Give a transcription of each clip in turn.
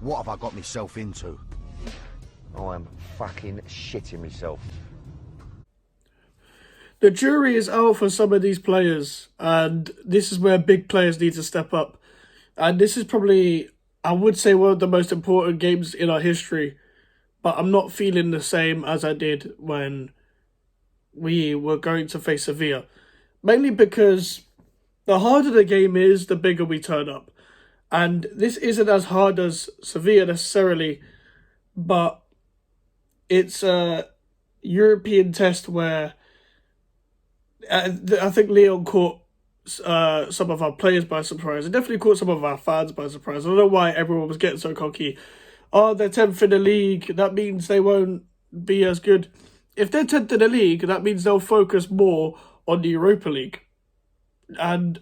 What have I got myself into? I'm fucking shitting myself. The jury is out for some of these players, and this is where big players need to step up. And this is probably, I would say, one of the most important games in our history, but I'm not feeling the same as I did when we were going to face Sevilla. Mainly because the harder the game is, the bigger we turn up. And this isn't as hard as Sevilla necessarily, but it's a European test where I think Lyon caught some of our players by surprise. It definitely caught some of our fans by surprise. I don't know why everyone was getting so cocky. Oh, they're 10th in the league. That means they won't be as good. If they're 10th in the league, that means they'll focus more on the Europa League. And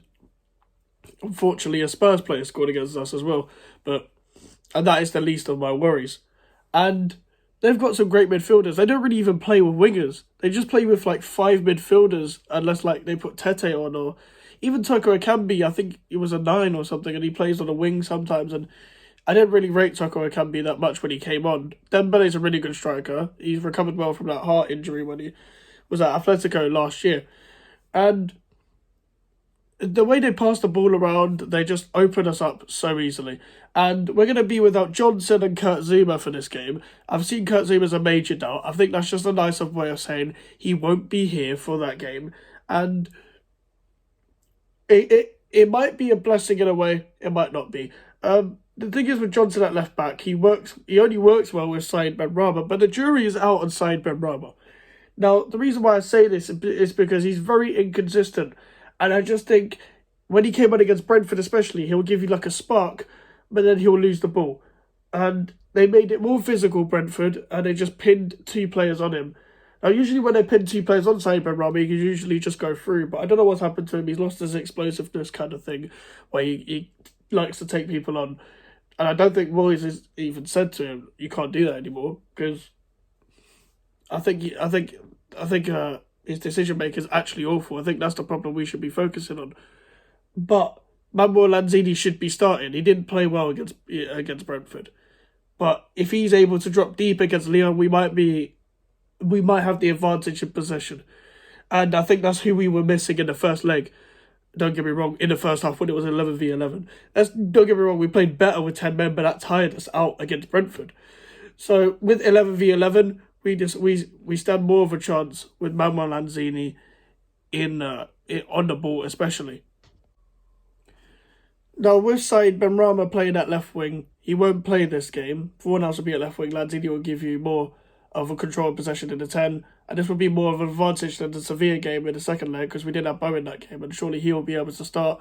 unfortunately, a Spurs player scored against us as well. And that is the least of my worries. And they've got some great midfielders. They don't really even play with wingers. They just play with like 5 midfielders, unless like they put Tete on, or even Toko Ekambi. I think it was a 9 or something, and he plays on the wing sometimes. And I didn't really rate Toko Ekambi that much when he came on. Dembele's a really good striker. He's recovered well from that heart injury when he was at Atletico last year. And the way they pass the ball around, they just open us up so easily. And we're going to be without Johnson and Kurt Zouma for this game. I've seen Kurt Zouma as a major doubt. I think that's just a nicer way of saying he won't be here for that game. And it might be a blessing in a way. It might not be. The thing is with Johnson at left back, he only works well with Said Benrahma, but the jury is out on Said Benrahma. Now, the reason why I say this is because he's very inconsistent. And I just think when he came on against Brentford especially, he'll give you like a spark, but then he'll lose the ball. And they made it more physical, Brentford, and they just pinned 2 players on him. Now, usually when they pin 2 players on Said Benrahma, he can usually just go through, but I don't know what's happened to him. He's lost his explosiveness kind of thing, where he likes to take people on. And I don't think Moyes has even said to him, you can't do that anymore, because I think his decision making is actually awful. I think that's the problem we should be focusing on. But Manuel Lanzini should be starting. He didn't play well against Brentford. But if he's able to drop deep against Lyon, we might have the advantage in possession. And I think that's who we were missing in the first leg. Don't get me wrong, in the first half when it was 11v11. Don't get me wrong, we played better with 10 men, but that tired us out against Brentford. So with 11v11, we stand more of a chance with Manuel Lanzini on the ball especially. Now with Said Benrahma playing at left wing, he won't play this game. For one else will be at left wing, Lanzini will give you more of a controlled possession in the 10, and this will be more of an advantage than the Sevilla game in the second leg, because we didn't have Bowen in that game, and surely he'll be able to start.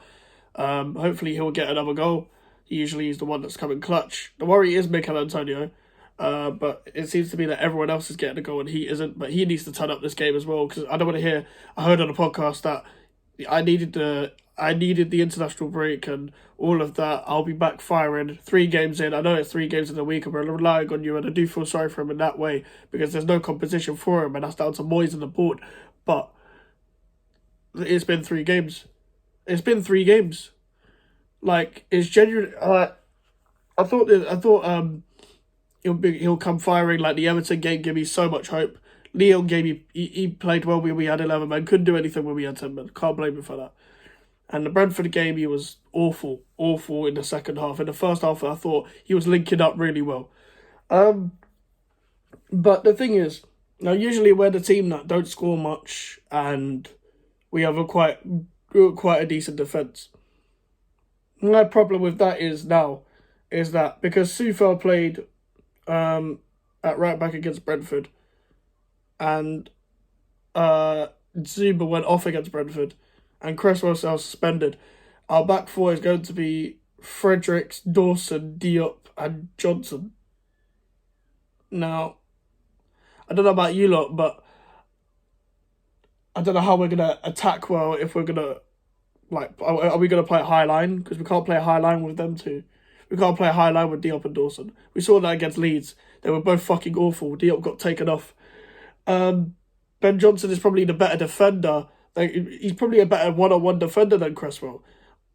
Hopefully he'll get another goal. He usually is the one that's coming clutch. The worry is Mikel Antonio, but it seems to be that everyone else is getting a goal and he isn't, but he needs to turn up this game as well, because I don't want to hear, I heard on the podcast that I needed the international break and all of that. I'll be back firing 3 games in. I know it's 3 games in a week and we're relying on you, and I do feel sorry for him in that way because there's no competition for him, and that's down to Moyes and the board. But it's been 3 games. It's been 3 games. Like, it's genuine. I thought he'll come firing. Like the Everton game gave me so much hope. Lyon game, he played well when we had 11 men. Couldn't do anything when we had 10 men. Can't blame him for that. And the Brentford game, he was awful in the second half. In the first half, I thought he was linking up really well. But the thing is, now usually we're the team that don't score much, and we have quite a decent defence. My problem with that is that because Soufal played at right back against Brentford, and Zouma went off against Brentford, and cresswell was suspended, our back 4 is going to be Fredericks, Dawson, Diop and Johnson. Now, I don't know about you lot, but I don't know how we're going to attack well if we're going to, are we going to play a high line? Because we can't play a high line with them two. We can't play a high line with Diop and Dawson. We saw that against Leeds. They were both fucking awful. Diop got taken off. Ben Johnson is probably the better defender. He's probably a better one-on-one defender than Cresswell.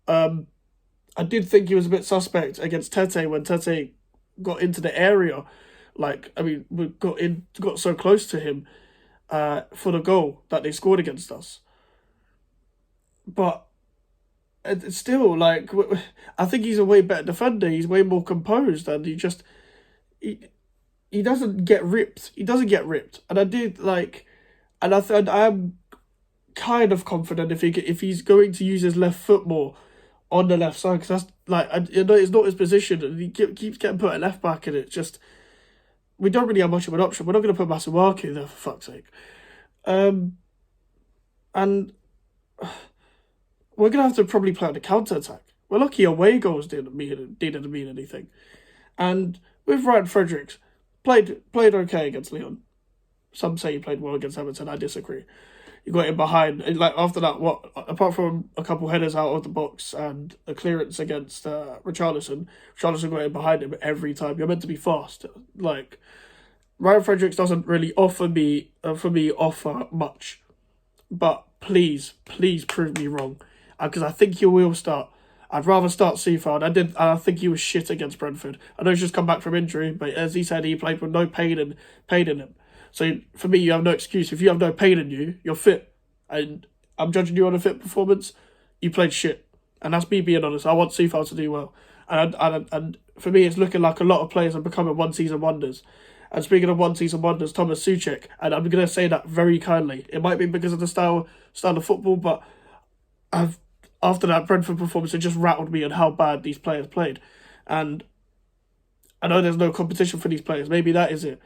I did think he was a bit suspect against Tete when Tete got into the area. Like, I mean, we got so close to him for the goal that they scored against us. But it's still, like, I think he's a way better defender. He's way more composed, and he doesn't get ripped. He doesn't get ripped, and I did like, and I'm kind of confident if he's going to use his left foot more on the left side, because that's like, it's not his position, and he keeps getting put at left back, and it's just, we don't really have much of an option. We're not going to put Masuaku there, for fuck's sake. And we're going to have to probably play on the counter-attack. We're lucky away goals didn't mean anything. And with Ryan Fredericks, played okay against Lyon. Some say he played well against Everton. I disagree. You got him behind. And like, after that, apart from a couple headers out of the box and a clearance against Richarlison got him behind him every time. You're meant to be fast. Like, Ryan Fredericks doesn't really offer much. But please prove me wrong. Because I think he will start. I'd rather start Soufal. I think he was shit against Brentford. I know he's just come back from injury, but as he said, he played with no pain in him. So for me, you have no excuse. If you have no pain in you, you're fit. And I'm judging you on a fit performance. You played shit. And that's me being honest. I want Soufal to do well. And for me, it's looking like a lot of players are becoming one-season wonders. And speaking of one-season wonders, Thomas Souček, and I'm going to say that very kindly. It might be because of the style of football, but after that Brentford performance, it just rattled me on how bad these players played. And I know there's no competition for these players. Maybe that is it.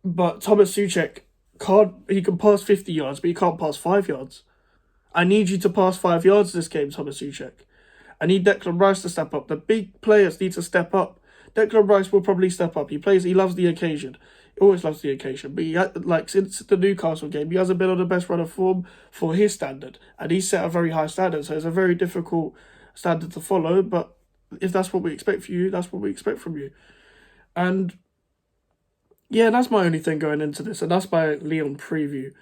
But Thomas Souček he can pass 50 yards, but he can't pass 5 yards. I need you to pass 5 yards this game, Thomas Souček. I need Declan Rice to step up. The big players need to step up. Declan Rice will probably step up. He loves the occasion. He always loves the occasion. But since the Newcastle game, he hasn't been on the best run of form for his standard. And he's set a very high standard, so it's a very difficult standard to follow. But if that's what we expect from you, that's what we expect from you. And yeah, that's my only thing going into this. And that's my Lyon preview.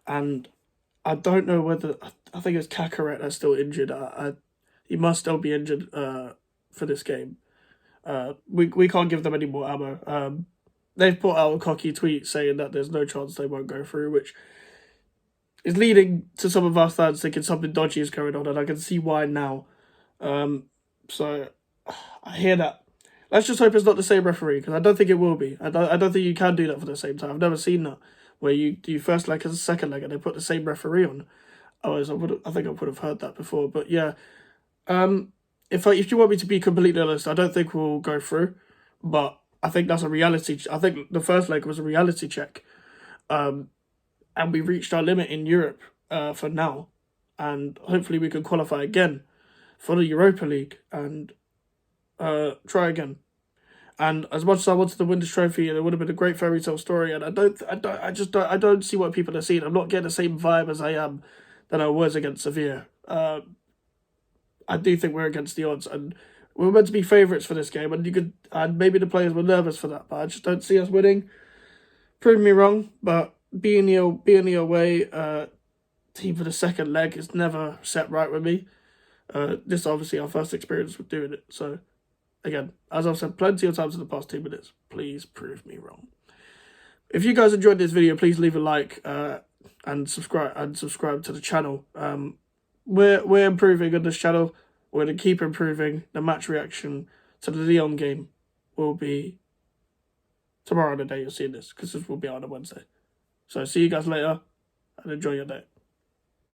And I don't know whether, I think it's Cacaret that's still injured. He must still be injured for this game. We can't give them any more ammo. They've put out a cocky tweet saying that there's no chance they won't go through, which is leading to some of our fans thinking something dodgy is going on, and I can see why now. So I hear that. Let's just hope it's not the same referee, because I don't think it will be. I don't think you can do that for the same time. I've never seen that, where you do first leg and second leg and they put the same referee on. I think I would have heard that before, but yeah. If you want me to be completely honest, I don't think we'll go through, but I think that's a reality. I think the first leg was a reality check, and we reached our limit in Europe for now, and hopefully we can qualify again for the Europa League and try again. And as much as I wanted to win this trophy, and it would have been a great fairy tale story, and I don't see what people are seeing. I'm not getting the same vibe as I was against Sevilla. I do think we're against the odds, and we were meant to be favourites for this game, and maybe the players were nervous for that, but I just don't see us winning. Prove me wrong, but being the away team for the second leg is never set right with me. This is obviously our first experience with doing it, so again, as I've said plenty of times in the past 2 minutes, please prove me wrong. If you guys enjoyed this video, please leave a like and subscribe to the channel. We're improving on this channel. We're going to keep improving. The match reaction to the Lyon game will be tomorrow on the day you're seeing this, because this will be out on a Wednesday. So see you guys later, and enjoy your day.